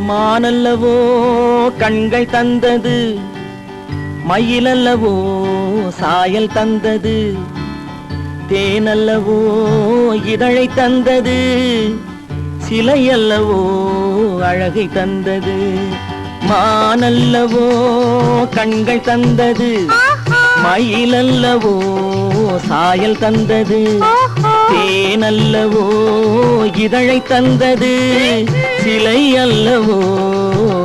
மானல்லவோ கண்கள் தந்தது, மயிலல்லவோ சாயல் தந்தது, தேனல்லவோ இதழை தந்தது, சிலையல்லவோ அழகை தந்தது. மானல்லவோ கண்கள் தந்தது, மயிலல்லவோ சாயல் தந்தது, தேனல்லவோ இதழை தந்தது, சிலை அல்லவோ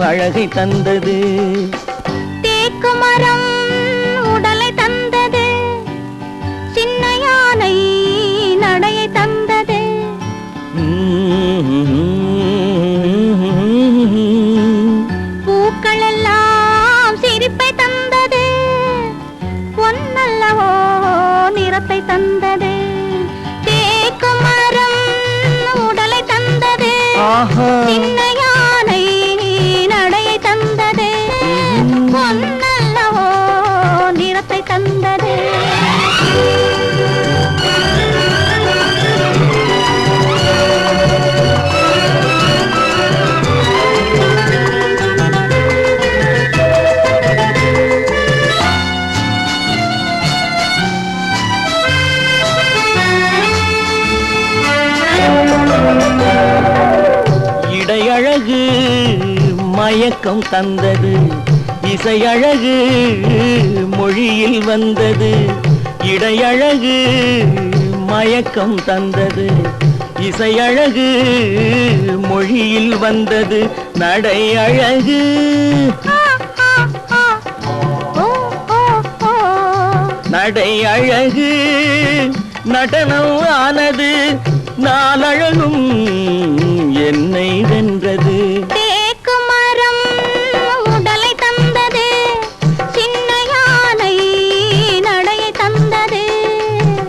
அழகை தந்தது. தேக்கு மரம் உடலை தந்தது, சின்ன யானை நடையை தந்தது. பூக்கள் எல்லாம் சிரிப்பை தந்தது, பொன்னல்லவோ நிறத்தை தந்தது. தேக்கு மரம் உடலை தந்தது, சின்ன யானை நடையை தந்தது, பொன்னல்லவோ நிறத்தை தந்தது. இடையழகு மயக்கம் தந்தது, இசையழகு மொழியில் வந்தது. இடையழகு மயக்கம் தந்தது, இசையழகு மொழியில் வந்தது. நடை அழகு நடை அழகு நடனம் ஆனது, நாளழகும் என்னை வென்றது. தேக்கு மரம் உடலை தந்தது, சின்ன யானை நடையை தந்தது,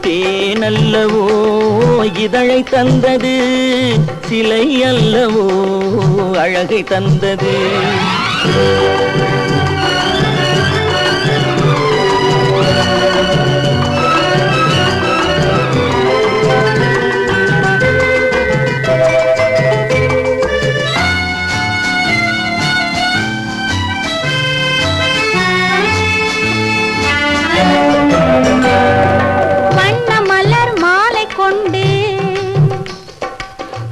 தேனல்லவோ இதழை தந்தது, சிலை அல்லவோ அழகை தந்தது. வண்ண மலர் மாலை கொண்டு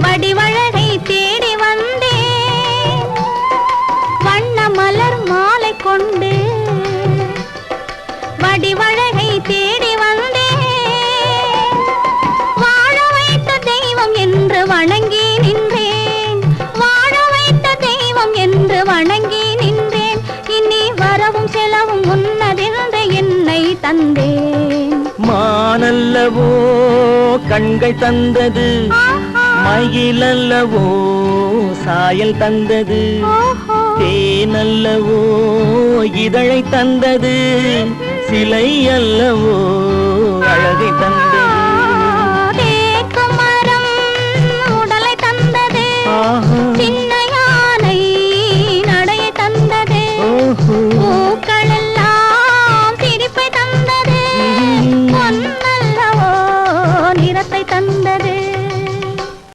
வடிவழகை தேடி வந்தேன். வண்ண மலர் மாலை கொண்டு வடிவழகை தேடி வந்தேன். வாழ வைத்த தெய்வம் என்று வணங்கி நின்றேன், வாழ வைத்த தெய்வம் என்று வணங்கி நின்றேன். இனி வரவும் செலவும் உன்னதென்று என்னை தந்தேன். மானல்லவோ கண்கள் தந்தது, மயிலல்லவோ சாயல் தந்தது, தேனல்லவோ இதழை தந்தது, சிலை அல்லவோ